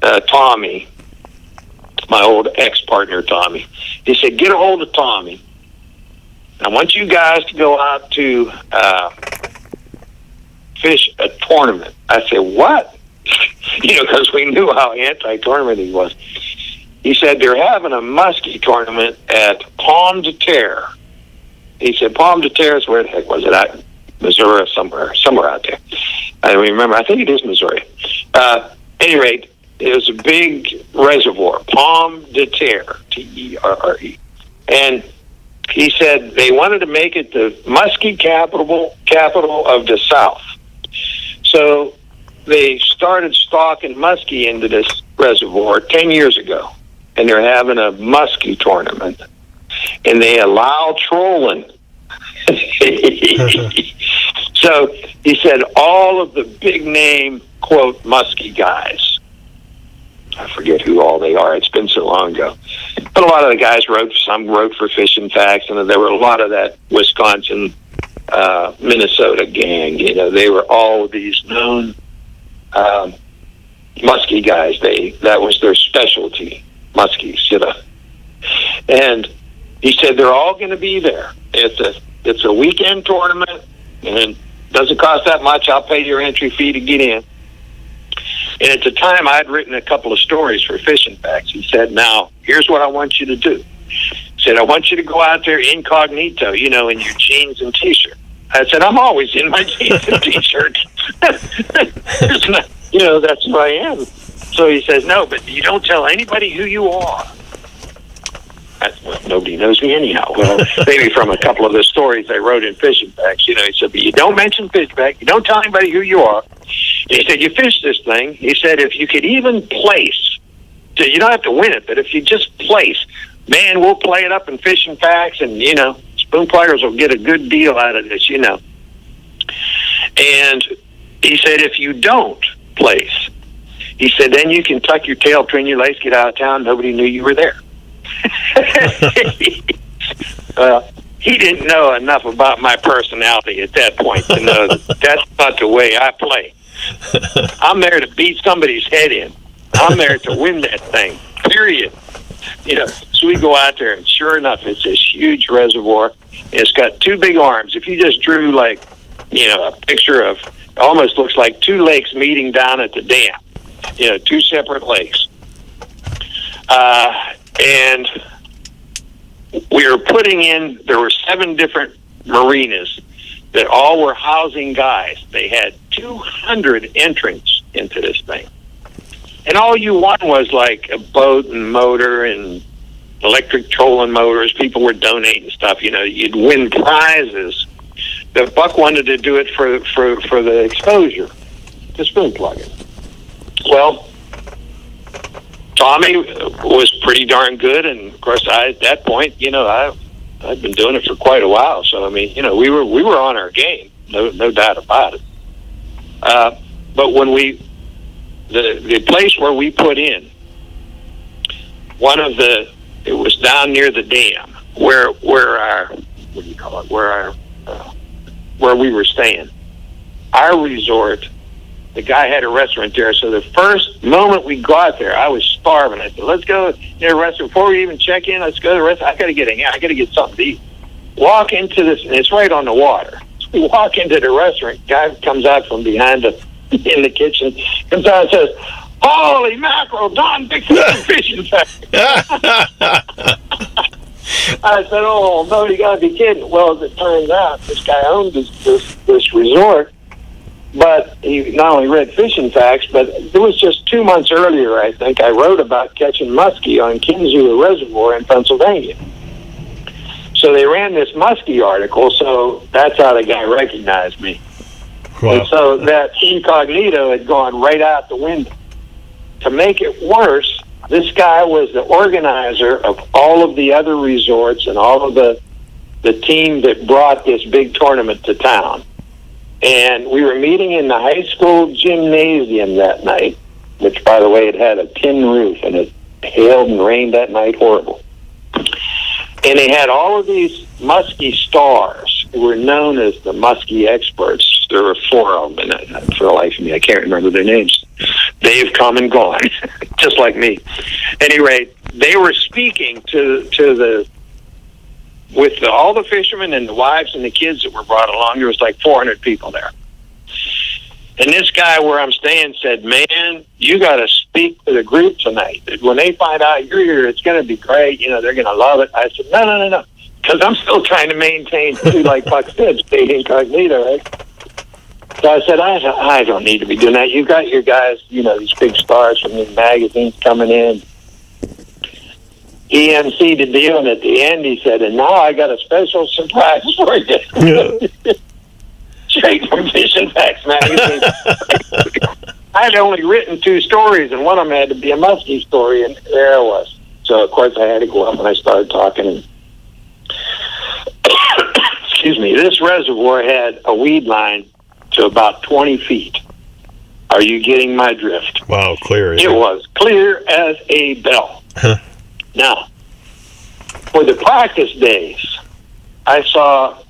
Tommy, my old ex-partner Tommy. He said, get a hold of Tommy. I want you guys to go out to fish a tournament. I said, what? Because we knew how anti-tournament he was. He said, they're having a muskie tournament at Pomme de Terre. He said, Pomme de Terre is where the heck was it? Missouri, somewhere out there. I don't remember. I think it is Missouri. At any rate, it was a big reservoir, Pomme de Terre, Terre. And he said they wanted to make it the muskie capital of the South. So they started stocking muskie into this reservoir 10 years ago. And they're having a muskie tournament. And they allow trolling. So he said all of the big name, quote, muskie guys, I forget who all they are, it's been so long ago, but a lot of the guys some wrote for Fishing Facts, and there were a lot of that Wisconsin, Minnesota gang. They were all these known muskie guys. That was their specialty, muskies, And he said they're all going to be there. It's a weekend tournament, and it doesn't cost that much. I'll pay your entry fee to get in. And at the time, I'd written a couple of stories for Fishing Facts. He said, now, here's what I want you to do. He said, I want you to go out there incognito, in your jeans and T-shirt. I said, I'm always in my jeans and T-shirt. That's who I am. So he says, no, but you don't tell anybody who you are. Well, nobody knows me anyhow. Well, maybe from a couple of the stories I wrote in Fishing Facts. He said, but you don't mention Fishing Facts. You don't tell anybody who you are. He said, you fish this thing. He said, if you could even place, so you don't have to win it, but if you just place, man, we'll play it up in Fishing Facts, and, spoon pliers will get a good deal out of this, And he said, if you don't place, he said, then you can tuck your tail between your legs, get out of town. Nobody knew you were there. He didn't know enough about my personality at that point to know that's not the way I play. I'm there to beat somebody's head in. I'm there to win that thing, period. So we go out there, and sure enough, it's this huge reservoir. It's got two big arms. If you just drew, a picture of, almost looks like two lakes meeting down at the dam, two separate lakes. And we were there were 7 different marinas that all were housing guys. They had 200 entrants into this thing. And all you won was like a boat and motor and electric trolling motors. People were donating stuff. You'd win prizes. The Buck wanted to do it for the exposure, the spoon plugging. Well, Tommy was pretty darn good, and of course, at that point, I'd been doing it for quite a while. So we were on our game, no doubt about it. But when the place where we put in, it was down near the dam where we were staying. Our resort. The guy had a restaurant there, so the first moment we got there, I was starving. I said, let's go to the restaurant. Before we even check in, let's go to the restaurant. I got to get something to eat. Walk into this, and it's right on the water. So we walk into the restaurant. Guy comes out from behind in the kitchen, comes out and says, holy mackerel, Don Dickson Fishing Facts. I said, oh, no, you got to be kidding. Well, as it turns out, this guy owned this resort. But he not only read Fishing Facts, but it was just 2 months earlier, I think, I wrote about catching muskie on Kinzua Reservoir in Pennsylvania. So they ran this muskie article, so that's how the guy recognized me. Wow. And so that incognito had gone right out the window. To make it worse, this guy was the organizer of all of the other resorts and all of the team that brought this big tournament to town. And we were meeting in the high school gymnasium that night, which, by the way, it had a tin roof, and it hailed and rained that night horrible. And they had all of these muskie stars who were known as the muskie experts. There were 4 of them, and for the life of me, I can't remember their names. They've come and gone. just like me. At any rate, they were speaking with all the fishermen and the wives and the kids that were brought along. There was like 400 people there. And this guy where I'm staying said, man, you got to speak to the group tonight. When they find out you're here, it's going to be great. They're going to love it. I said, no. Because I'm still trying to maintain, like Buck said, stay incognito, right? So I said, I don't need to be doing that. You've got your guys, these big stars from these magazines coming in. He emceed the deal, and at the end he said, and now I got a special surprise for you. Yeah. Straight from Fish and Facts magazine. I had only written 2 stories, and one of them had to be a musky story, and there I was. So, of course, I had to go up, and I started talking. And excuse me, this reservoir had a weed line to about 20 feet. Are you getting my drift? Wow, clear. It was clear as a bell. Now, for the practice days,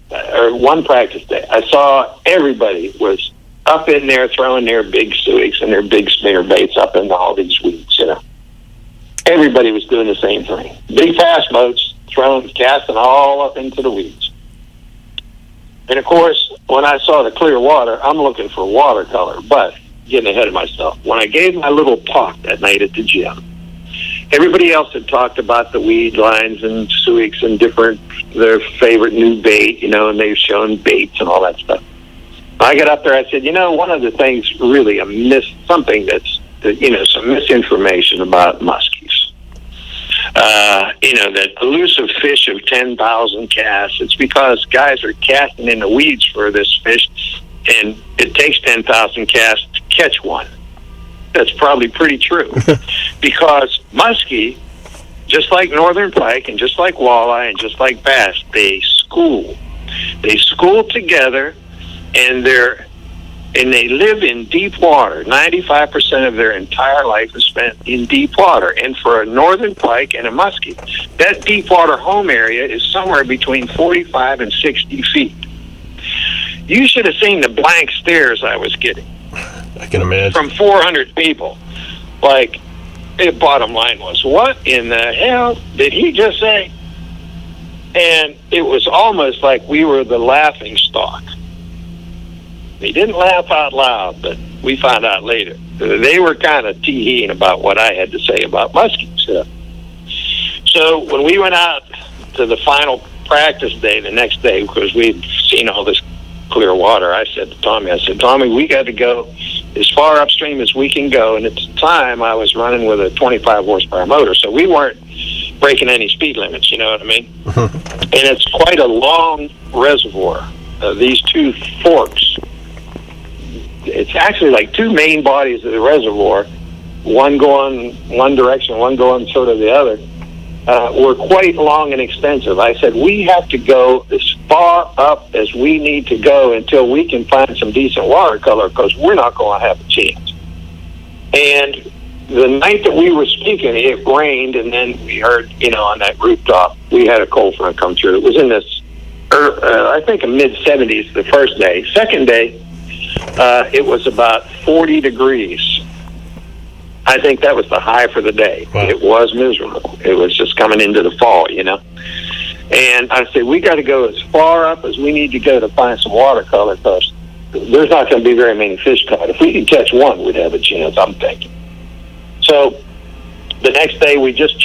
one practice day, I saw everybody was up in there throwing their big suics and their big spinner baits up in all these weeds, Everybody was doing the same thing. Big fast boats, casting all up into the weeds. And of course, when I saw the clear water, I'm looking for watercolor, but getting ahead of myself. When I gave my little talk that night at the gym, everybody else had talked about the weed lines and suics and their favorite new bait, and they've shown baits and all that stuff. I got up there, I said, one of the things really something that's, some misinformation about muskies. That elusive fish of 10,000 casts, it's because guys are casting in the weeds for this fish, and it takes 10,000 casts to catch one. That's probably pretty true. Because muskie, just like northern pike and just like walleye and just like bass, they school. They school together, and they live in deep water. 95% of their entire life is spent in deep water. And for a northern pike and a muskie, that deep water home area is somewhere between 45 and 60 feet. You should have seen the blank stares I was getting. I can imagine. From 400 people. Like, the bottom line was, what in the hell did he just say? And it was almost like we were the laughing stock. They didn't laugh out loud, but we found out later. They were kind of tee-heeing about what I had to say about muskies. So when we went out to the final practice day, the next day, because we'd seen all this clear water, I said to Tommy, we got to go as far upstream as we can go. And at the time, I was running with a 25 horsepower motor, so we weren't breaking any speed limits, you know what I mean? And it's quite a long reservoir. These 2 forks, it's actually like 2 main bodies of the reservoir, one going one direction, one going sort of the other, were quite long and extensive. I said, we have to go as far up as we need to go until we can find some decent watercolor, because we're not going to have a chance. And the night that we were speaking, it rained, and then we heard, on that rooftop, we had a cold front come through. It was in this, I think, a mid-70s the first day. Second day, it was about 40 degrees. I think that was the high for the day. Wow. It was miserable. It was just coming into the fall, And I said, we got to go as far up as we need to go to find some watercolor, because there's not going to be very many fish caught. If we could catch one, we'd have a chance, I'm thinking. So the next day we just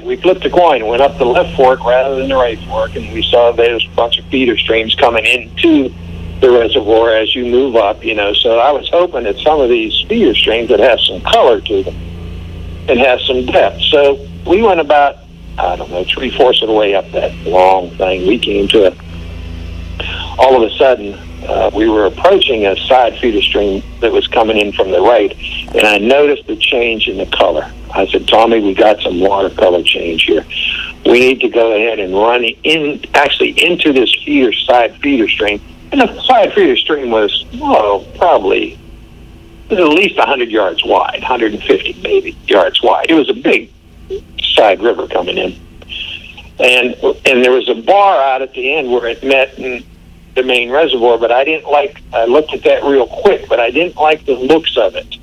we flipped a coin, went up the left fork rather than the right fork, and we saw there's a bunch of feeder streams coming into the reservoir as you move up, So I was hoping that some of these feeder streams would have some color to them and have some depth. So we went about, 3/4 of the way up that long thing. We came to it. All of a sudden, we were approaching a side feeder stream that was coming in from the right, and I noticed a change in the color. I said, Tommy, we got some watercolor change here. We need to go ahead and run into this side feeder stream. And the side feeder stream was, probably at least 100 yards wide, 150 maybe yards wide. It was a big side river coming in. And there was a bar out at the end where it met in the main reservoir, but I looked at that real quick, but I didn't like the looks of it.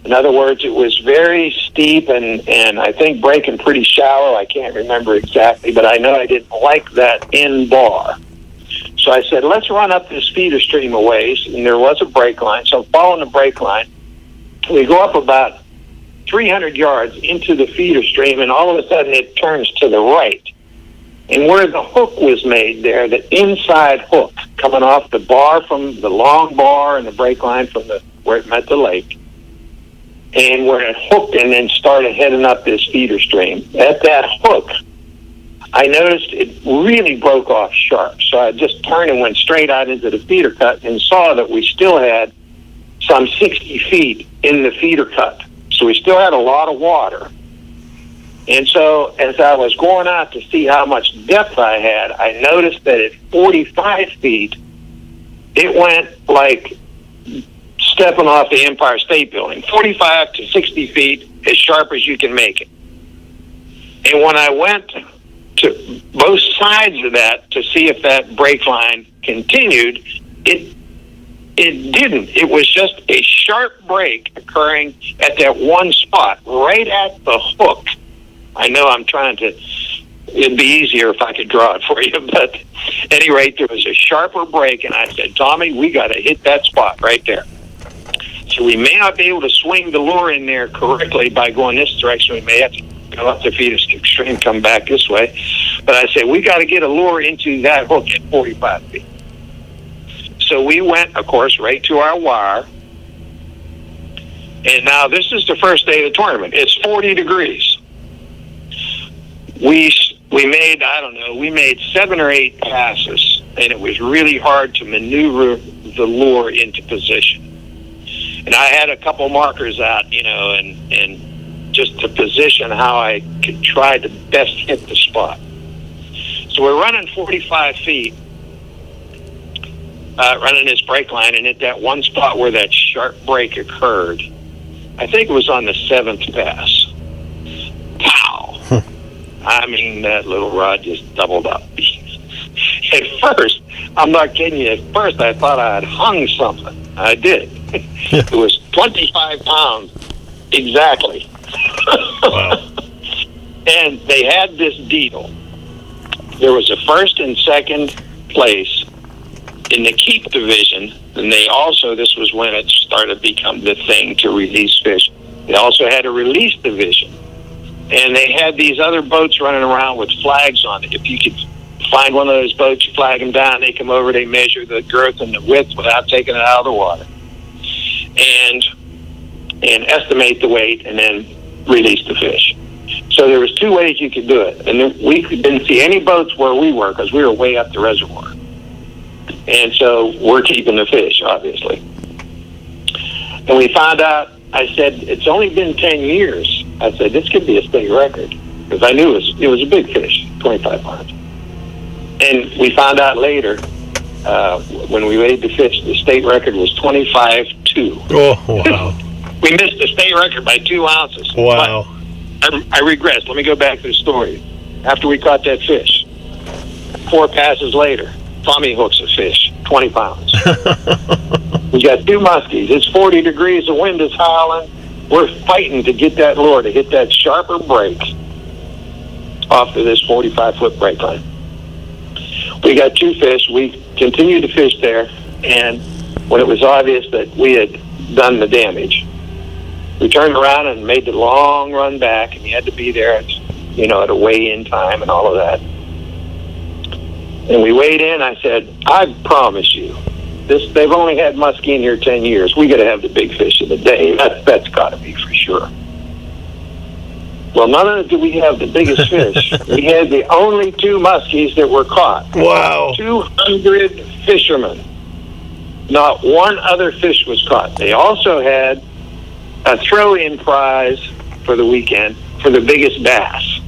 In other words, it was very steep and I think breaking pretty shallow. I can't remember exactly, but I know I didn't like that end bar. So I said, let's run up this feeder stream a ways, and there was a break line. So I'm following the break line. We go up about 300 yards into the feeder stream, and all of a sudden it turns to the right. And where the hook was made there, the inside hook coming off the bar from the long bar and the break line from where it met the lake, and where it hooked and then started heading up this feeder stream. At that hook, I noticed it really broke off sharp. So I just turned and went straight out into the feeder cut and saw that we still had some 60 feet in the feeder cut. So we still had a lot of water. And so as I was going out to see how much depth I had, I noticed that at 45 feet, it went like stepping off the Empire State Building, 45 to 60 feet, as sharp as you can make it. And when I went to both sides of that to see if that break line continued, it didn't. It was just a sharp break occurring at that one spot, right at the hook. I know I'm trying to, it'd be easier if I could draw it for you, but at any rate, there was a sharper break, and I said, Tommy, we got to hit that spot right there. So we may not be able to swing the lure in there correctly by going this direction. We may have to go up the feeder stream, come back this way. But I said, we got to get a lure into that hook at 45 feet. So we went, of course, right to our wire. And now this is the first day of the tournament. It's 40 degrees. We made, I don't know, we made 7 or 8 passes, and it was really hard to maneuver the lure into position. And I had a couple markers out, and just to position how I could try to best hit the spot. So we're running 45 feet, running this break line, and at that one spot where that sharp break occurred, I think it was on the 7th pass. Pow! I mean, that little rod just doubled up. At first, I'm not kidding you, at first I thought I had hung something. I did. It was 25 pounds, exactly. Wow. And they had this deal. There was a first and second place in the keep division, and they also, this was when it started to become the thing to release fish. They also had a release division. And they had these other boats running around with flags on it. If you could find one of those boats, you flag them down, they come over, they measure the girth and the width without taking it out of the water. And estimate the weight and then release the fish. So there was 2 ways you could do it. And we didn't see any boats where we were because we were way up the reservoir. And so we're keeping the fish, obviously. And we found out, I said, it's only been 10 years. I said, this could be a state record. Because I knew it was a big fish, 25 pounds. And we found out later, when we weighed the fish, the state record was 25.2. Oh, wow. We missed the state record by 2 ounces. Wow. But I regress. Let me go back to the story. After we caught that fish, 4 passes later, Tommy hooks a fish, 20 pounds. We got 2 muskies. It's 40 degrees. The wind is howling. We're fighting to get that lure, to hit that sharper break off of this 45-foot break line. We got 2 fish. We continued to fish there, and when it was obvious that we had done the damage, we turned around and made the long run back, and you had to be there at, at a weigh-in time and all of that. And we weighed in. I said, I promise you, they've only had muskie in here 10 years. We got to have the big fish of the day. That's got to be for sure. Well, not only did we have the biggest fish, we had the only 2 muskies that were caught. Wow. 200 fishermen. Not one other fish was caught. They also had a throw-in prize for the weekend for the biggest bass.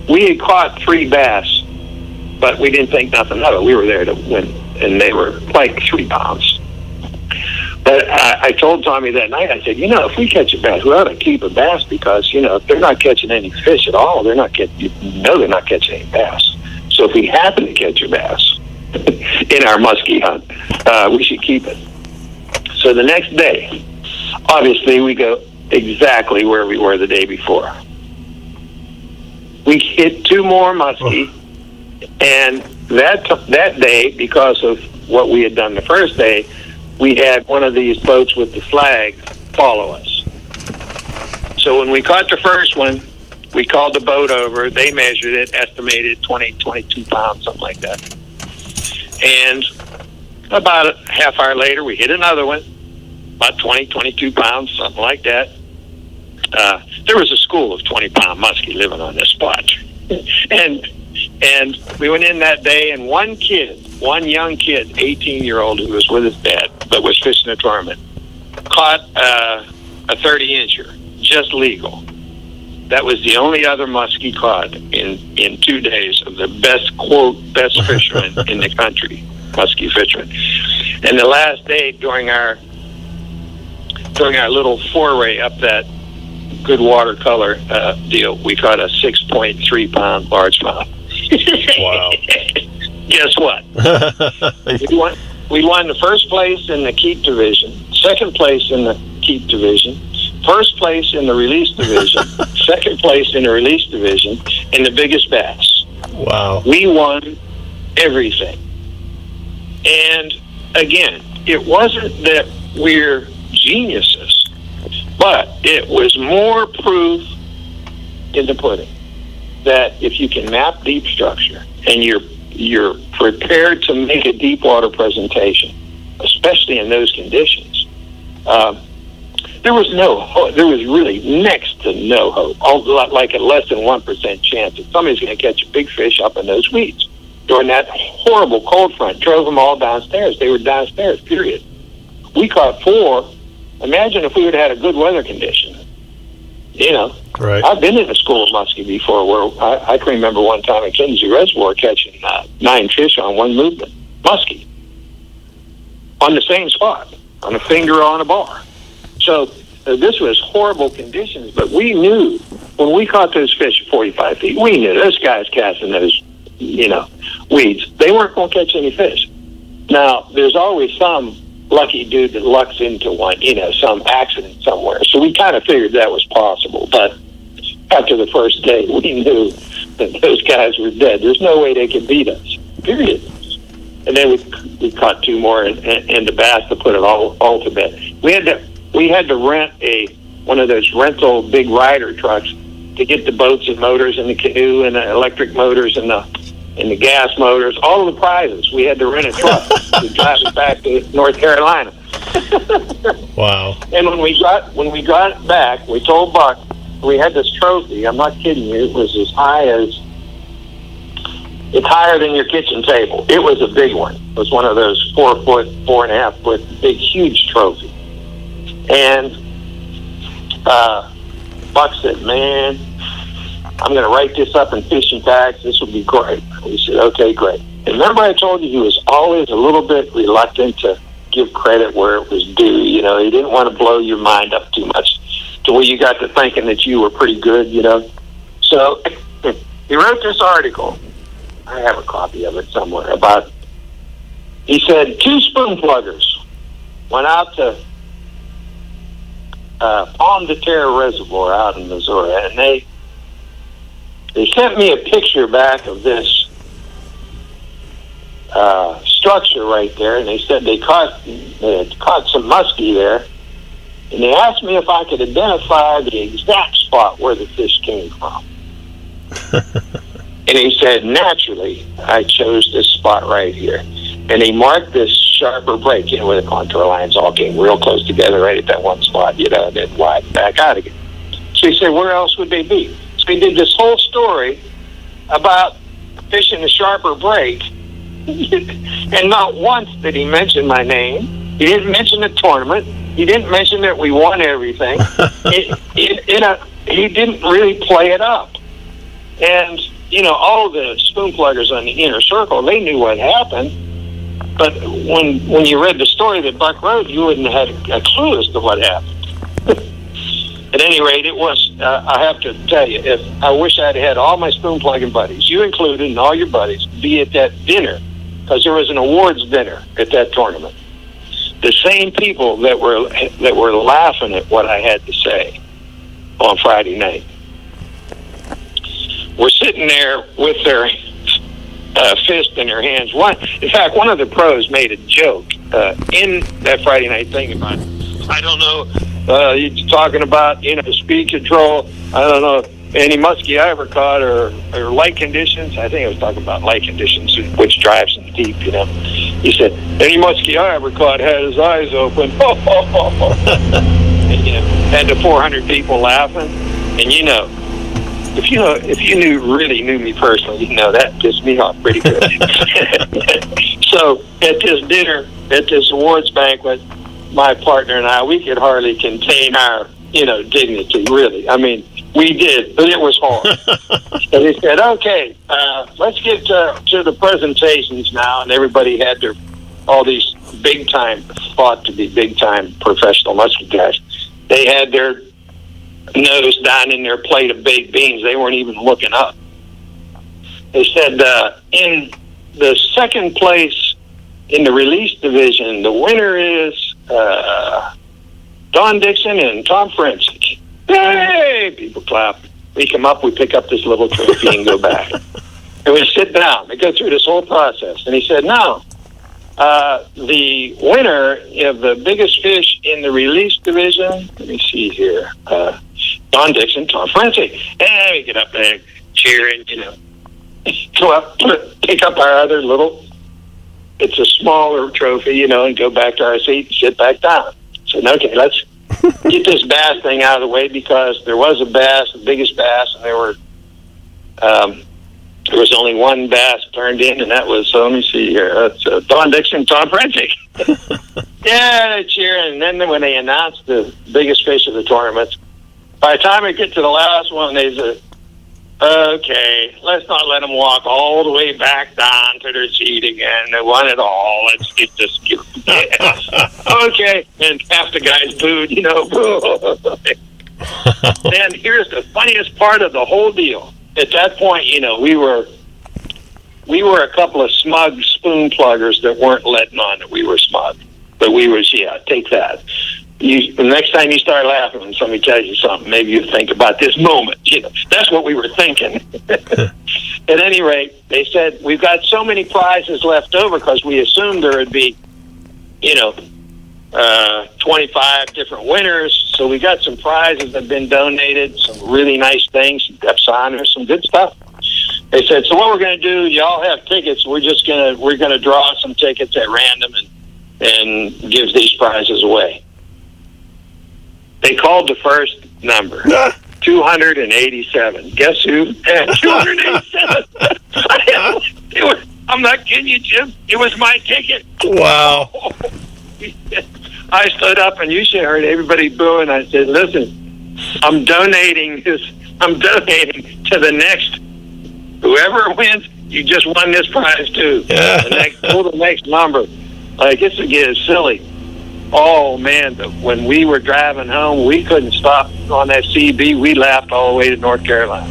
We had caught 3 bass, but we didn't think nothing of it. We were there to win, and they were like 3 pounds. But I told Tommy that night, I said, if we catch a bass, we ought to keep a bass because, if they're not catching any fish at all, they're not catching any bass. So if we happen to catch a bass in our muskie hunt, we should keep it. So the next day, Obviously, we go exactly where we were the day before. We hit 2 more muskie, and that day, because of what we had done the first day, we had one of these boats with the flag follow us. So when we caught the first one, we called the boat over. They measured it, estimated 20, 22 pounds, something like that. And about a half hour later, we hit another one, about 20, 22 pounds, something like that. There was a school of 20-pound muskie living on this spot. and we went in that day, and one young kid, 18-year-old, who was with his dad, but was fishing a tournament, caught a 30-incher, just legal. That was the only other muskie caught in 2 days of the best fisherman in the country, muskie fisherman. And the last day during our little foray up that good watercolor deal, we caught a 6.3-pound largemouth. Wow. Guess what? We won the first place in the keep division, second place in the keep division, first place in the release division, second place in the release division, and the biggest bass. Wow. We won everything. And again, it wasn't that we're geniuses, but it was more proof in the pudding that if you can map deep structure and you're prepared to make a deep water presentation, especially in those conditions, there was really next to no hope, like a less than 1% chance that somebody's going to catch a big fish up in those weeds. During that horrible cold front, drove them all downstairs. They were downstairs, period. We caught 4. Imagine if we would have had a good weather condition. You know, right. I've been in a school of muskie before where I can remember one time at Kinsey Reservoir catching 9 fish on one movement, muskie, on the same spot, on a finger on a bar. So this was horrible conditions, but we knew when we caught those fish at 45 feet, we knew those guys casting those, weeds, they weren't going to catch any fish. Now, there's always some lucky dude that lucks into one, some accident somewhere. So we kind of figured that was possible. But after the first day, we knew that those guys were dead. There's no way they could beat us, period. And then we caught 2 more and the bass to put it all to bed. We had to rent one of those rental big rider trucks to get the boats and motors and the canoe and the electric motors and the gas motors, all of the prizes. We had to rent a truck to drive it back to North Carolina. Wow. And when we got it back, we told Buck we had this trophy. I'm not kidding you. It was it's higher than your kitchen table. It was a big one. It was one of those 4 foot, 4.5 foot, big, huge trophy. And Buck said, "Man, I'm going to write this up in fishing tags. This will be great." We said, "Okay, great." And remember I told you he was always a little bit reluctant to give credit where it was due. He didn't want to blow your mind up too much to where you got to thinking that you were pretty good, So he wrote this article. I have a copy of it somewhere he said 2 spoon pluggers went out to Pomme de Terre Reservoir out in Missouri, and they sent me a picture back of this structure right there, and they said they had caught some muskie there, and they asked me if I could identify the exact spot where the fish came from. And he said, naturally, I chose this spot right here. And he marked this sharper break, where the contour lines all came real close together right at that one spot, and then wide back out again. So he said, where else would they be? So he did this whole story about fishing the sharper break, and not once did he mention my name. He didn't mention the tournament. He didn't mention that we won everything. He didn't really play it up. And, all the spoon pluggers on the inner circle, they knew what happened. But when you read the story that Buck wrote, you wouldn't have had a clue as to what happened. At any rate, it was, I have to tell you, I wish I'd had all my spoon plugging buddies, you included, and all your buddies, be at that dinner, because there was an awards dinner at that tournament. the same people that were laughing at what I had to say on Friday night were sitting there with their fist in their hands. In fact, one of the pros made a joke in that Friday night thing about, I don't know, you're talking about, speed control. I don't know, any musky I ever caught or light conditions. I think I was talking about light conditions, which drives them deep, He said, any musky I ever caught had his eyes open. And, had the 400 people laughing. And, if you really knew me personally, that pissed me off pretty good. So at this dinner, at this awards banquet, my partner and I, we could hardly contain our, dignity, really. I mean, we did, but it was hard. So they said, okay, let's get to the presentations now. And everybody had all these thought to be big-time professional musky guys. They had their nose down in their plate of baked beans. They weren't even looking up. They said, in the second place in the release division, the winner is Don Dickson and Tom Ferencek. Hey! People clap. We come up, we pick up this little trophy and go back. And we sit down. We go through this whole process. And he said, no, the winner of the biggest fish in the release division, let me see here, Don Dickson, Tom Ferencek. And we get up there cheering, go up, pick up our other little, it's a smaller trophy, and go back to our seat and sit back down. So, okay, let's get this bass thing out of the way, because there was a bass, the biggest bass, and there was only one bass turned in, and that was, let me see here, that's Don Dickson, Tom Ferencek. Yeah, they cheer, and then when they announced the biggest fish of the tournament, by the time we get to the last one, they said, okay, let's not let them walk all the way back down to their seat again. They won it all. Let's get this. Okay, and half the guys booed, And here's the funniest part of the whole deal. At that point, we were a couple of smug spoon pluggers that weren't letting on that we were smug. But we was, take that. The next time you start laughing when somebody tells you something, maybe you think about this moment. That's what we were thinking. At any rate, they said, we've got so many prizes left over, because we assumed there would be, 25 different winners. So we got some prizes that have been donated, some really nice things, some Epsoners, some good stuff. They said, so what we're going to do, y'all have tickets. We're going to draw some tickets at random and give these prizes away. They called the first number, 287. Guess who had 287? I'm not kidding you, Jim. It was my ticket. Wow. I stood up, and you should have heard everybody booing. I said, listen, I'm donating to the next. Whoever wins, you just won this prize, too. Pull the next number. I guess it gets silly. Oh, man, when we were driving home, we couldn't stop on that CB. We laughed all the way to North Carolina.